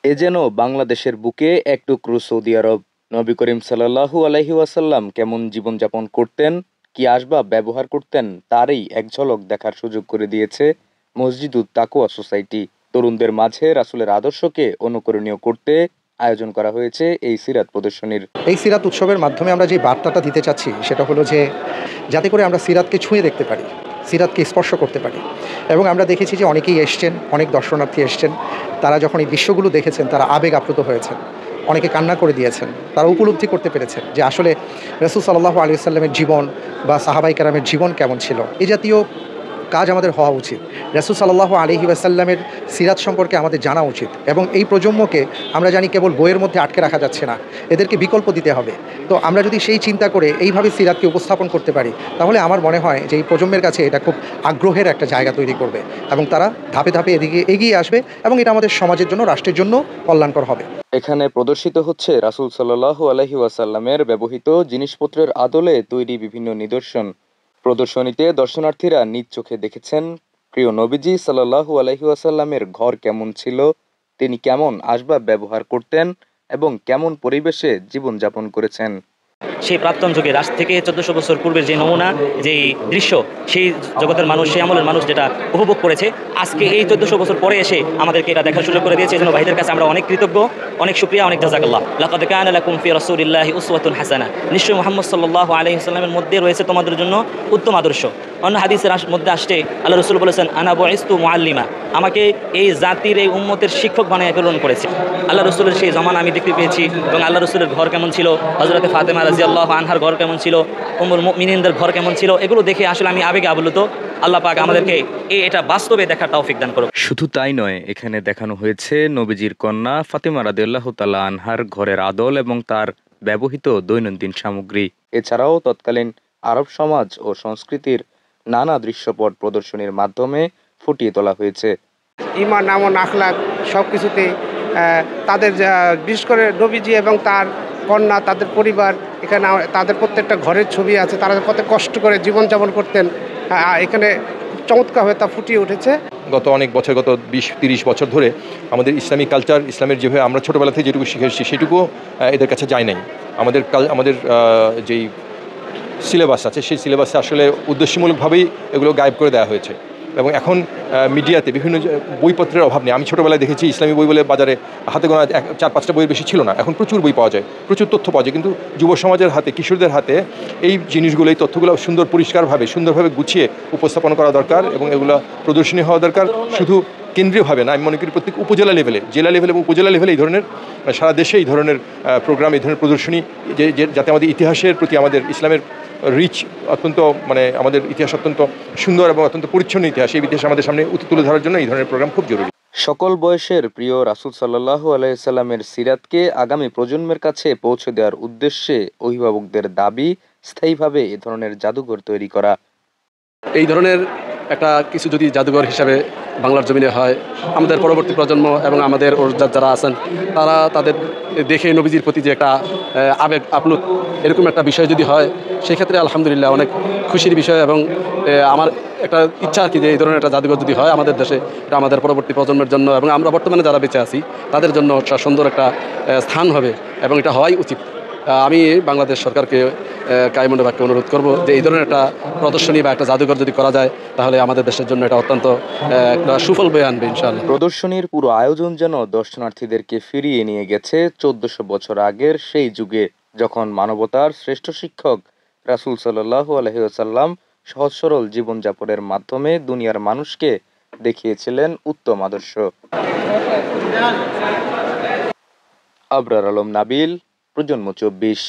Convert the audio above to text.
এ যেন বাংলাদেশের বুকে এক টুকরো সৌদি আরব। নবী করিম সাল্লাল্লাহু আলাইহি ওয়াসাল্লাম কেমন জীবনযাপন করতেন, কি আসবাব ব্যবহার করতেন, তারই এক ঝলক দেখার সুযোগ করে দিয়েছে মসজিদুত তাকওয়া সোসাইটি। তরুণদের মাঝে রাসূলের আদর্শকে অনুকরণীয় করতে আয়োজন করা হয়েছে এই সিরাত প্রদর্শনীর। এই সিরাত উৎসবের মাধ্যমে আমরা যে বার্তাটা দিতে চাচ্ছি সেটা হলো যে যাতে করে আমরা সিরাতকে ছুঁয়ে দেখতে পারি, সিরাতকে স্পর্শ করতে পারি। এবং আমরা দেখেছি যে অনেকেই এসছেন, অনেক দর্শনার্থী এসছেন, তারা যখন এই দৃশ্যগুলো দেখেছেন তারা আবেগ আপ্লুত হয়েছেন, অনেকে কান্না করে দিয়েছেন। তারা উপলব্ধি করতে পেরেছেন যে আসলে রাসূল সাল্লাল্লাহু আলাইহি ওয়াসাল্লামের জীবন বা সাহাবায়ে কেরামের জীবন কেমন ছিল। এই জাতীয় কাজ আমাদের হওয়া উচিত। রাসূল সাল্লাল্লাহু আলাইহি ওয়াসাল্লামের সিরাত সম্পর্কে আমাদের জানা উচিত এবং এই প্রজন্মকে আমরা জানি কেবল বইয়ের মধ্যে আটকে রাখা যাচ্ছে না, এদেরকে বিকল্প দিতে হবে। তো আমরা যদি সেই চিন্তা করে এইভাবে সিরাতকে উপস্থাপন করতে পারি, তাহলে আমার মনে হয় যে এই প্রজন্মের কাছে এটা খুব আগ্রহের একটা জায়গা তৈরি করবে এবং তারা ধাপে ধাপে এদিকে এগিয়ে আসবে এবং এটা আমাদের সমাজের জন্য, রাষ্ট্রের জন্য কল্যাণকর হবে। এখানে প্রদর্শিত হচ্ছে রাসূল সাল্লাল্লাহু আলাইহি ওয়াসাল্লামের ব্যবহৃত জিনিসপত্রের আদলে তৈরি বিভিন্ন নিদর্শন। প্রদর্শনীতে দর্শনার্থীরা নিজ চোখে দেখেছেন প্রিয় নবীজি সাল্লাল্লাহু আলাইহি ওয়াসাল্লামের ঘর কেমন ছিল, তিনি কেমন আসবাব ব্যবহার করতেন এবং কেমন পরিবেশে জীবনযাপন করেছেন। সেই প্রাক্তন যুগের আজ থেকে ১৪০০ বছর পূর্বের যে নমুনা, যেই দৃশ্য, সেই জগতের মানুষ, সেই আমলের মানুষ যেটা উপভোগ করেছে, আজকে এই ১৪০০ বছর পরে এসে আমাদেরকে এটা দেখার সুযোগ করে দিয়েছে। এজন্য ভাইদের কাছে আমরা অনেক কৃতজ্ঞ, অনেক শুকরিয়া, অনেক জাযাকাল্লাহ। লাকাদ কানা লাকুম ফি রাসূলিল্লাহি উসওয়াতুন হাসানাহ। নিশ্চয়ই মুহাম্মদ সাল্লাল্লাহু আলাইহি ওয়াসাল্লামের মধ্যে রয়েছে তোমাদের জন্য উত্তম আদর্শ। অন্য হাদিসের মধ্যে আসছে আল্লাহ রাসূল বলেছেন, আনা বুইস্তু মুআল্লিমা, আমাকে এই জাতির, এই উম্মতের শিক্ষক বানায় প্রেরণ করেছে। আল্লাহ রাসূলের সেই জমানা আমি দেখতে পেয়েছি এবং আল্লাহ রাসূলের ঘর কেমন ছিল, হযরতে ফাতেমা রাদিয়াল্লাহু আনহার ঘর কেমন ছিল, উম্মুল মুমিনিনদের ঘর কেমন ছিল, এগুলো দেখে আসলে আমি আবেগে আপ্লুত। আল্লাহ পাক আমাদেরকে এটা বাস্তবে দেখার তৌফিক দান করুন। শুধু তাই নয়, এখানে দেখানো হয়েছে নবীজির কন্যা ফাতেমা রাদিয়াল্লাহু তাআলা আনহার ঘরের আদল এবং তার ব্যবহৃত দৈনন্দিন সামগ্রী। এছাড়াও তৎকালীন আরব সমাজ ও সংস্কৃতির নানা দৃশ্যপট প্রদর্শনীর মাধ্যমে ফুটিয়ে তোলা হয়েছে। ঈমান, আমল, আখলাক সব কিছুতে তাদের বিশেষ করে নবীজি এবং তার কন্যা, তাদের পরিবার, এখানে তাদের প্রত্যেকটা ঘরের ছবি আছে, তারা কত কষ্ট করে জীবনযাপন করতেন, এখানে চমৎকারভাবে তা ফুটিয়ে উঠেছে। গত অনেক বছর, গত 20-30 বছর ধরে আমাদের ইসলামিক কালচার, ইসলামের যেভাবে আমরা ছোটোবেলা থেকে যেটুকু শিখে এসেছি সেটুকুও এদের কাছে যায় নাই। আমাদের যেই সিলেবাস আছে সেই সিলেবাসে আসলে উদ্দেশ্যমূলকভাবেই এগুলো গায়েব করে দেওয়া হয়েছে এবং এখন মিডিয়াতে বিভিন্ন বইপত্রের অভাব নেই। আমি ছোটোবেলায় দেখেছি ইসলামী বই বলে বাজারে হাতে গোনা 4-5টা বইয়ের বেশি ছিল না, এখন প্রচুর বই পাওয়া যায়, প্রচুর তথ্য পাওয়া যায়, কিন্তু যুব সমাজের হাতে, কিশোরদের হাতে এই জিনিসগুলো, এই তথ্যগুলো সুন্দরভাবে গুছিয়ে উপস্থাপন করা দরকার এবং এগুলো প্রদর্শনী হওয়া দরকার। শুধু কেন্দ্রীয়ভাবে না, আমি মনে করি প্রত্যেক উপজেলা লেভেলে, জেলা লেভেলে এবং উপজেলা লেভেলে এই ধরনের, সারা দেশে এই ধরনের প্রোগ্রাম, এই ধরনের প্রদর্শনী, যাতে আমাদের ইতিহাসের প্রতি, আমাদের ইসলামের রিচ, অত্যন্ত আমাদের ইতিহাস অত্যন্ত সুন্দর এবং অত্যন্ত পরিচ্ছন্ন ইতিহাস, এই ইতিহাস আমাদের সামনে তুলে ধরার জন্য এই ধরনের প্রোগ্রাম খুব জরুরি। সকল বয়সের প্রিয় রাসূল সাল্লাল্লাহু আলাইহি সাল্লামের সিরাতকে আগামী প্রজন্মের কাছে পৌঁছে দেওয়ার উদ্দেশ্যে অভিভাবকদের দাবি স্থায়ীভাবে এ ধরনের জাদুঘর তৈরি করা। এই ধরনের একটা কিছু যদি জাদুঘর হিসাবে বাংলার জমিনে হয়, আমাদের পরবর্তী প্রজন্ম এবং আমাদের যারা আছেন তারা তাদের দেখে নবীজির প্রতি যে একটা আবেগ আপ্লুত, এরকম একটা বিষয় যদি হয়, সেক্ষেত্রে আলহামদুলিল্লাহ অনেক খুশির বিষয়। এবং আমার একটা ইচ্ছা আর কি, যে এই ধরনের একটা জাদুঘর যদি হয় আমাদের দেশে, এটা আমাদের পরবর্তী প্রজন্মের জন্য এবং আমরা বর্তমানে যারা বেঁচে আছি তাদের জন্য একটা সুন্দর একটা স্থান হবে এবং এটা হওয়াই উচিত। আমি বাংলাদেশ সরকারকে কায়মনে বাক্যে অনুরোধ করব যে এই ধরনের একটা প্রদর্শনী বা একটা জাদুঘর যদি করা যায়, তাহলে আমাদের দেশের জন্য এটা অত্যন্ত একটা সুফল বয়ে আনবে ইনশাআল্লাহ। প্রদর্শনীর পুরো আয়োজন যেন দর্শনার্থীদেরকে ফিরিয়ে নিয়ে গেছে 1400 বছর আগের সেই যুগে, যখন মানবতার শ্রেষ্ঠ শিক্ষক রাসূল সাল্লাল্লাহু আলাইহি ওয়াসাল্লাম সহজ সরল জীবনযাপনের মাধ্যমে দুনিয়ার মানুষকে দেখিয়েছিলেন উত্তম আদর্শ। আবরার আলম নাবিল, প্রজন্ম 24।